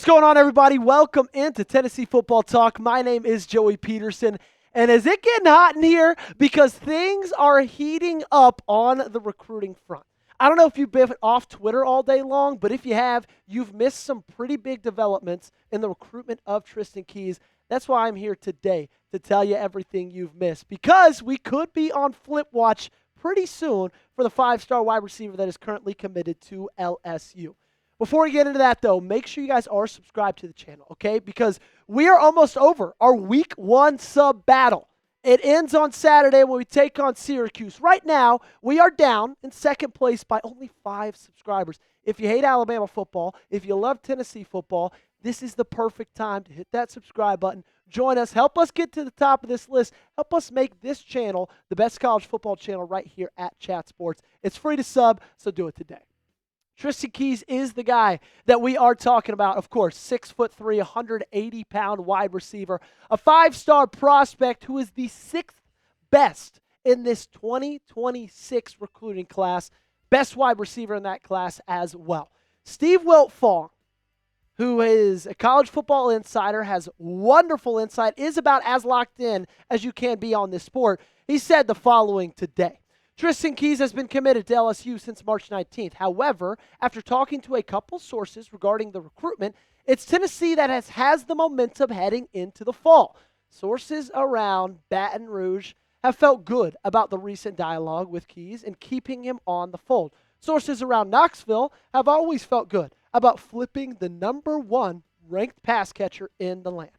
going on, everybody? Welcome into Tennessee Football Talk. My name is Joey Petersen, and is it getting hot in here? Because things are heating up on the recruiting front. I don't know if you've been off Twitter all day long, but if you have, you've missed some pretty big developments in the recruitment of Tristan Keys. That's why I'm here today, to tell you everything you've missed, because we could be on flip watch pretty soon for the five-star wide receiver that is currently committed to LSU. Before we get into that, though, make sure you guys are subscribed to the channel, okay? Because we are almost over our Week 1 sub battle. It ends on Saturday when we take on Syracuse. Right now, we are down in second place by only 5 subscribers. If you hate Alabama football, if you love Tennessee football, this is the perfect time to hit that subscribe button. Join us. Help us get to the top of this list. Help us make this channel the best college football channel right here at Chat Sports. It's free to sub, so do it today. Tristen Keys is the guy that we are talking about. Of course, 6'3", 180-pound wide receiver, a 5-star prospect who is the 6th best in this 2026 recruiting class. Best wide receiver in that class as well. Steve Wiltfong, who is a college football insider, has wonderful insight, is about as locked in as you can be on this sport. He said the following today. Tristen Keys has been committed to LSU since March 19th. However, after talking to a couple sources regarding the recruitment, it's Tennessee that has the momentum heading into the fall. Sources around Baton Rouge have felt good about the recent dialogue with Keys and keeping him on the fold. Sources around Knoxville have always felt good about flipping the #1 ranked pass catcher in the land.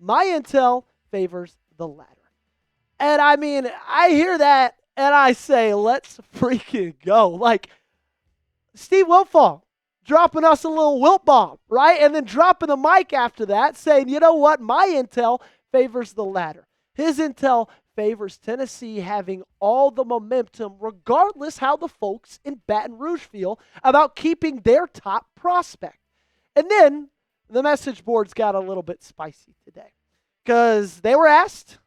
My intel favors the latter. And I mean, I hear that and I say, let's freaking go. Like, Steve Wiltfong dropping us a little Wilt bomb, right? And then dropping the mic after that saying, you know what? My intel favors the latter. His intel favors Tennessee having all the momentum regardless how the folks in Baton Rouge feel about keeping their top prospect. And then the message boards got a little bit spicy today because they were asked,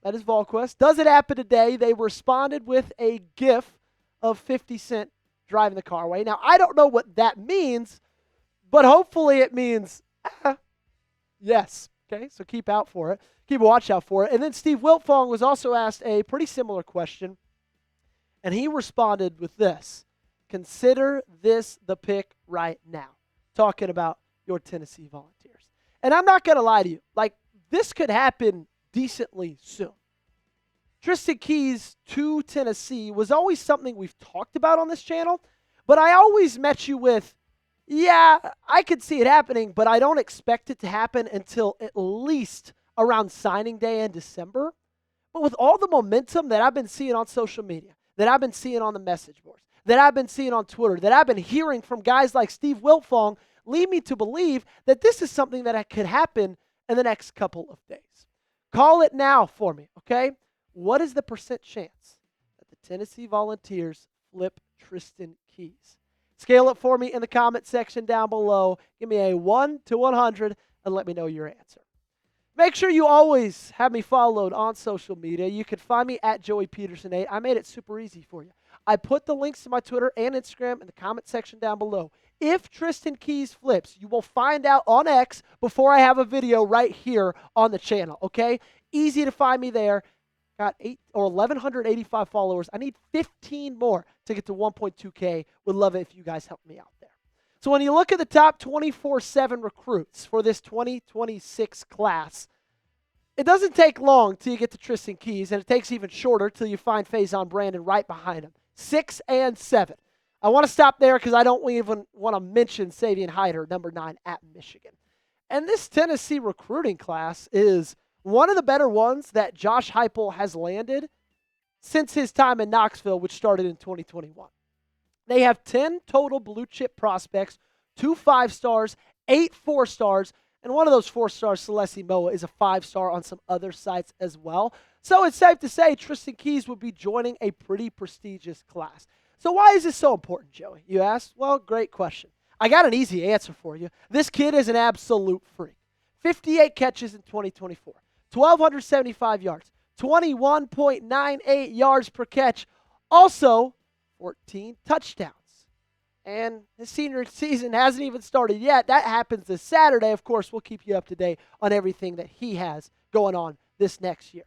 that is VolQuest, does it happen today? They responded with a GIF of 50 Cent driving the car away. Now, I don't know what that means, but hopefully it means yes. Okay, so keep out for it. Keep a watch out for it. And then Steve Wiltfong was also asked a pretty similar question, and he responded with this. Consider this the pick right now. Talking about your Tennessee Volunteers. And I'm not going to lie to you. Like, this could happen decently soon. Tristan Keys to Tennessee was always something we've talked about on this channel, but I always met you with, yeah, I could see it happening, but I don't expect it to happen until at least around signing day in December. But with all the momentum that I've been seeing on social media, that I've been seeing on the message boards, that I've been seeing on Twitter, that I've been hearing from guys like Steve Wiltfong, lead me to believe that this is something that could happen in the next couple of days. Call it now for me, okay? What is the % chance that the Tennessee Volunteers flip Tristan Keys? Scale it for me in the comment section down below. Give me a 1 to 100 and let me know your answer. Make sure you always have me followed on social media. You can find me at Joey Petersen8. I made it super easy for you. I put the links to my Twitter and Instagram in the comment section down below. If Tristan Keys flips, you will find out on X before I have a video right here on the channel, okay? Easy to find me there. Got 1,185 followers. I need 15 more to get to 1.2K. Would love it if you guys help me out there. So when you look at the top 24/7 recruits for this 2026 class, it doesn't take long till you get to Tristan Keys, and it takes even shorter till you find Faison Brandon right behind him. 6 and 7. I want to stop there because I don't even want to mention Savion Hyder, #9 at Michigan. And this Tennessee recruiting class is one of the better ones that Josh Heupel has landed since his time in Knoxville, which started in 2021. They have 10 total blue-chip prospects, 2 5-stars, 8 4-stars, and one of those 4-stars, Celeste Moa, is a 5-star on some other sites as well. So it's safe to say Tristan Keys would be joining a pretty prestigious class. So why is this so important, Joey? You asked? Well, great question. I got an easy answer for you. This kid is an absolute freak. 58 catches in 2024, 1,275 yards, 21.98 yards per catch, also 14 touchdowns. And his senior season hasn't even started yet. That happens this Saturday. Of course, we'll keep you up to date on everything that he has going on this next year.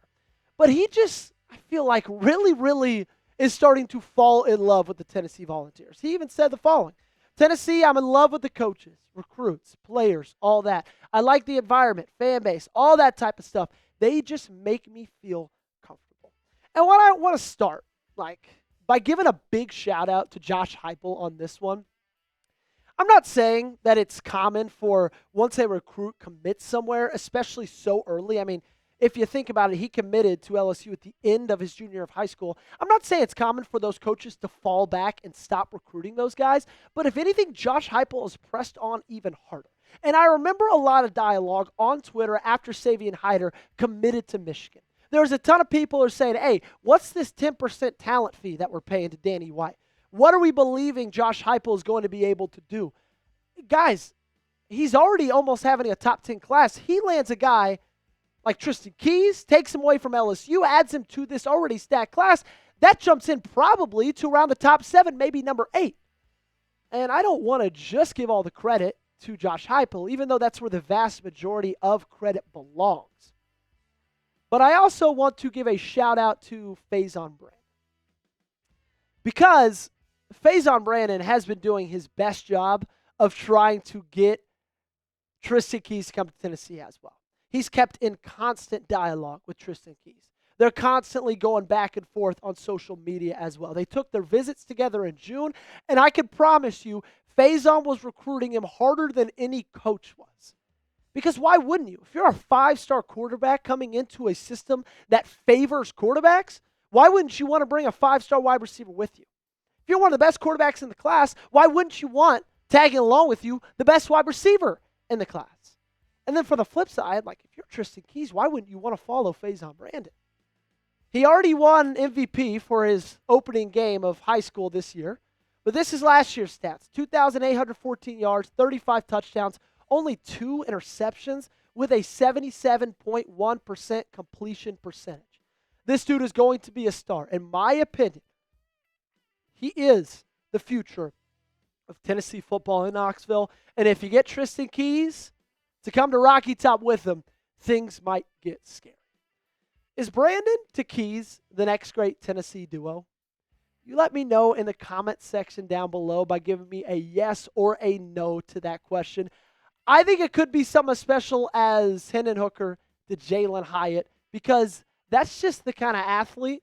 But he just, I feel like, really is starting to fall in love with the Tennessee Volunteers. He even said the following: Tennessee, I'm in love with the coaches, recruits, players, all that. I like the environment, fan base, all that type of stuff. They just make me feel comfortable. And what I want to start, by giving a big shout out to Josh Heupel on this one. I'm not saying that it's common for once a recruit commits somewhere, especially so early. I mean, if you think about it, he committed to LSU at the end of his junior year of high school. I'm not saying it's common for those coaches to fall back and stop recruiting those guys, but if anything, Josh Heupel is pressed on even harder. And I remember a lot of dialogue on Twitter after Savion Hyder committed to Michigan. There was a ton of people who are saying, hey, what's this 10% talent fee that we're paying to Danny White? What are we believing Josh Heupel is going to be able to do? Guys, he's already almost having a top 10 class. He lands a guy like Tristan Keys, takes him away from LSU, adds him to this already stacked class. That jumps in probably to around the top 7, maybe number 8. And I don't want to just give all the credit to Josh Heupel, even though that's where the vast majority of credit belongs. But I also want to give a shout out to Faison Brandon, because Faison Brandon has been doing his best job of trying to get Tristen Keys to come to Tennessee as well. He's kept in constant dialogue with Tristan Keys. They're constantly going back and forth on social media as well. They took their visits together in June, and I can promise you, Faison was recruiting him harder than any coach was. Because why wouldn't you? If you're a 5-star quarterback coming into a system that favors quarterbacks, why wouldn't you want to bring a 5-star wide receiver with you? If you're one of the best quarterbacks in the class, why wouldn't you want, tagging along with you, the best wide receiver in the class? And then for the flip side, if you're Tristan Keys, why wouldn't you want to follow Faison Brandon? He already won MVP for his opening game of high school this year. But this is last year's stats. 2,814 yards, 35 touchdowns, only 2 interceptions with a 77.1% completion percentage. This dude is going to be a star. In my opinion, he is the future of Tennessee football in Knoxville. And if you get Tristan Keys to come to Rocky Top with him, things might get scary. Is Brandon to Keys the next great Tennessee duo? You let me know in the comment section down below by giving me a yes or a no to that question. I think it could be something as special as Hendon Hooker to Jalen Hyatt, because that's just the kind of athlete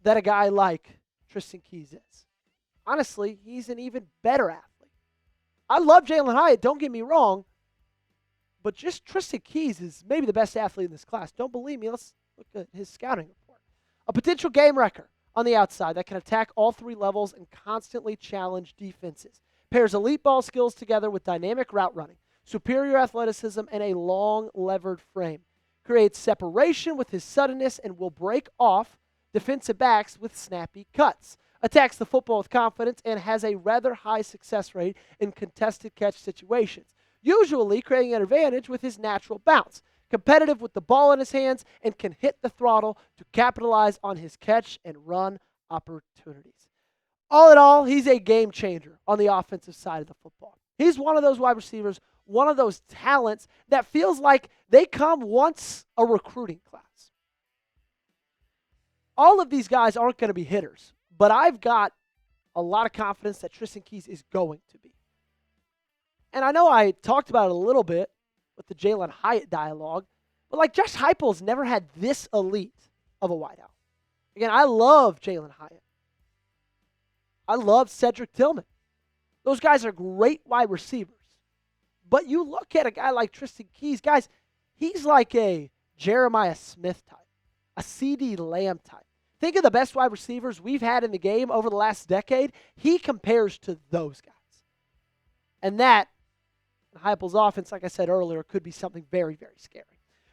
that a guy like Tristan Keys is. Honestly, he's an even better athlete. I love Jalen Hyatt, don't get me wrong, but just Tristan Keys is maybe the best athlete in this class. Don't believe me? Let's look at his scouting report. A potential game wrecker on the outside that can attack all 3 levels and constantly challenge defenses. Pairs elite ball skills together with dynamic route running, superior athleticism, and a long levered frame. Creates separation with his suddenness and will break off defensive backs with snappy cuts. Attacks the football with confidence and has a rather high success rate in contested catch situations, usually creating an advantage with his natural bounce. Competitive with the ball in his hands and can hit the throttle to capitalize on his catch and run opportunities. All in all, he's a game changer on the offensive side of the football. He's one of those wide receivers, one of those talents that feels like they come once a recruiting class. All of these guys aren't going to be hitters, but I've got a lot of confidence that Tristan Keys is going to be. And I know I talked about it a little bit with the Jalen Hyatt dialogue, but Josh Heupel's never had this elite of a wideout. Again, I love Jalen Hyatt. I love Cedric Tillman. Those guys are great wide receivers. But you look at a guy like Tristan Keys, guys, he's like a Jeremiah Smith type, a CD Lamb type. Think of the best wide receivers we've had in the game over the last decade. He compares to those guys. And that, Heupel's offense, like I said earlier, could be something very, very scary.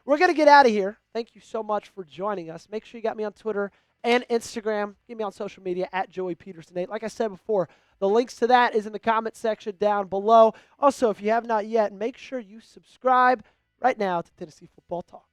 We're going to get out of here. Thank you so much for joining us. Make sure you got me on Twitter and Instagram. Get me on social media at Joey Petersen8. Like I said before, the links to that is in the comment section down below. Also, if you have not yet, make sure you subscribe right now to Tennessee Football Talk.